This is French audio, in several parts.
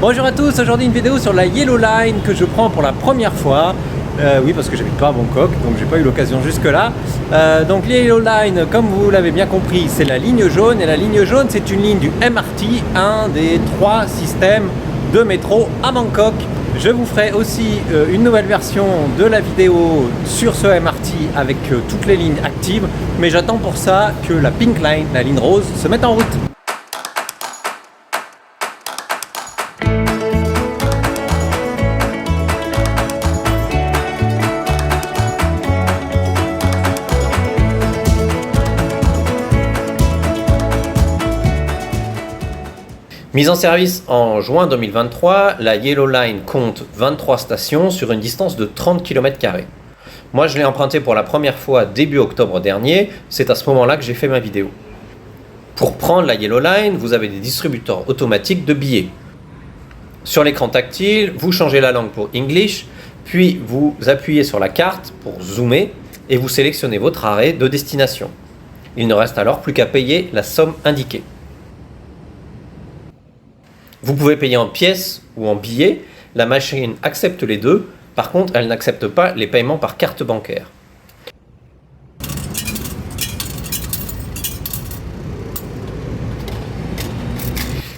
Bonjour à tous, aujourd'hui une vidéo sur la Yellow Line que je prends pour la première fois. Oui, parce que j'habite pas à Bangkok, donc j'ai pas eu l'occasion jusque là. Donc la Yellow Line, comme vous l'avez bien compris, c'est la ligne jaune, et la ligne jaune c'est une ligne du MRT, un des 3 systèmes de métro à Bangkok. Je vous ferai aussi une nouvelle version de la vidéo sur ce MRT avec toutes les lignes actives, mais j'attends pour ça que la Pink Line, la ligne rose, se mette en route. Mise en service en juin 2023, la Yellow Line compte 23 stations sur une distance de 30 km². Moi je l'ai emprunté pour la première fois début octobre dernier, c'est à ce moment-là que j'ai fait ma vidéo. Pour prendre la Yellow Line, vous avez des distributeurs automatiques de billets. Sur l'écran tactile, vous changez la langue pour English, puis vous appuyez sur la carte pour zoomer et vous sélectionnez votre arrêt de destination. Il ne reste alors plus qu'à payer la somme indiquée. Vous pouvez payer en pièces ou en billets, la machine accepte les deux, par contre elle n'accepte pas les paiements par carte bancaire.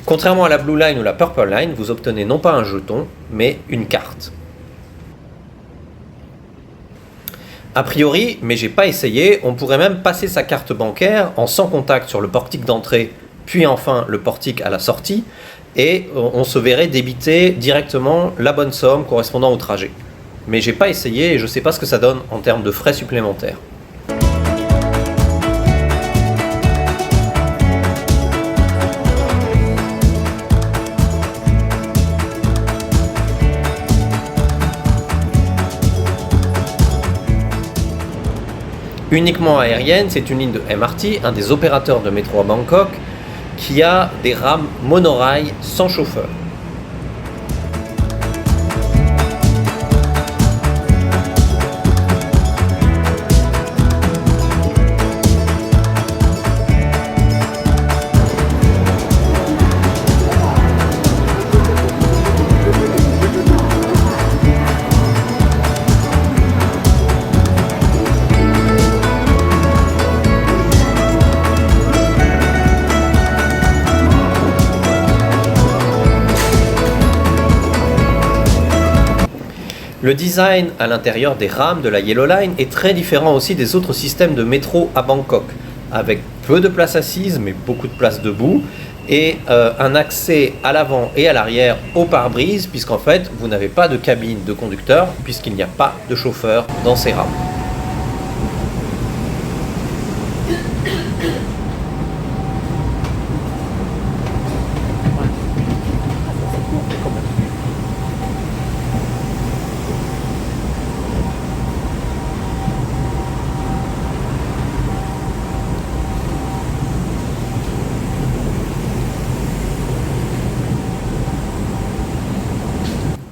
Contrairement à la Blue Line ou la Purple Line, vous obtenez non pas un jeton, mais une carte. A priori, mais j'ai pas essayé, on pourrait même passer sa carte bancaire en sans contact sur le portique d'entrée, puis enfin le portique à la sortie, et on se verrait débiter directement la bonne somme correspondant au trajet. Mais j'ai pas essayé et je sais pas ce que ça donne en termes de frais supplémentaires. Uniquement aérienne, c'est une ligne de MRT, un des opérateurs de métro à Bangkok, qui a des rames monorail sans chauffeur. Le design à l'intérieur des rames de la Yellow Line est très différent aussi des autres systèmes de métro à Bangkok, avec peu de place assise mais beaucoup de place debout, et un accès à l'avant et à l'arrière au pare-brise, puisqu'en fait vous n'avez pas de cabine de conducteur, puisqu'il n'y a pas de chauffeur dans ces rames.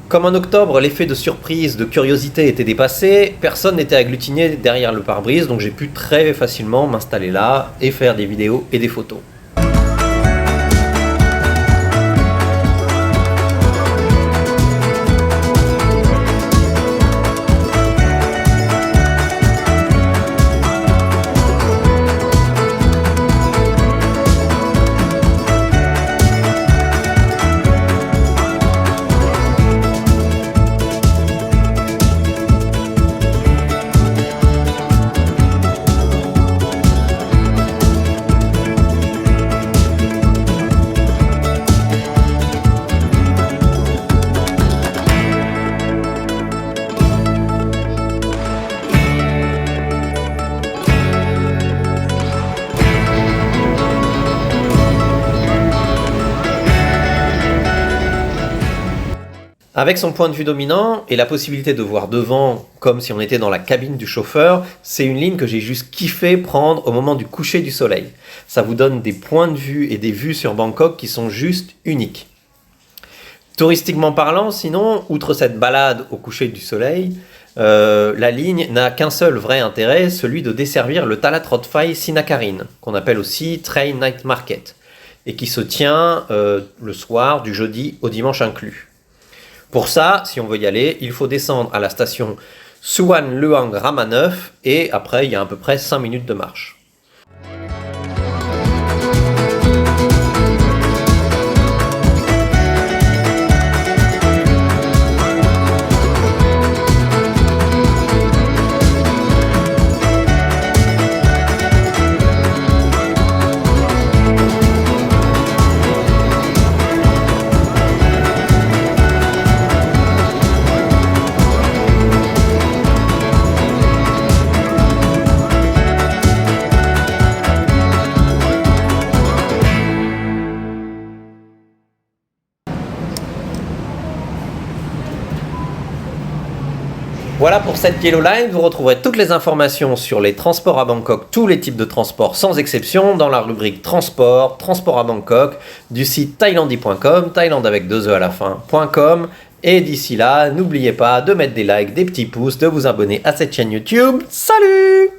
Comme en octobre, l'effet de surprise, de curiosité était dépassé, personne n'était agglutiné derrière le pare-brise, donc j'ai pu très facilement m'installer là et faire des vidéos et des photos. Avec son point de vue dominant et la possibilité de voir devant comme si on était dans la cabine du chauffeur, c'est une ligne que j'ai juste kiffé prendre au moment du coucher du soleil. Ça vous donne des points de vue et des vues sur Bangkok qui sont juste uniques. Touristiquement parlant, sinon, outre cette balade au coucher du soleil, la ligne n'a qu'un seul vrai intérêt, celui de desservir le Talat Road Phai Sinakarin, qu'on appelle aussi Train Night Market. et qui se tient le soir du jeudi au dimanche inclus. Pour ça, si on veut y aller, il faut descendre à la station Suan Luang Rama 9 et après il y a à peu près 5 minutes de marche. Voilà pour cette Yellow Line, vous retrouverez toutes les informations sur les transports à Bangkok, tous les types de transports sans exception, dans la rubrique transport, transport à Bangkok, du site thailandi.com, Thaïlande avec 2 E à la fin.com. Et d'ici là, n'oubliez pas de mettre des likes, des petits pouces, de vous abonner à cette chaîne YouTube. Salut!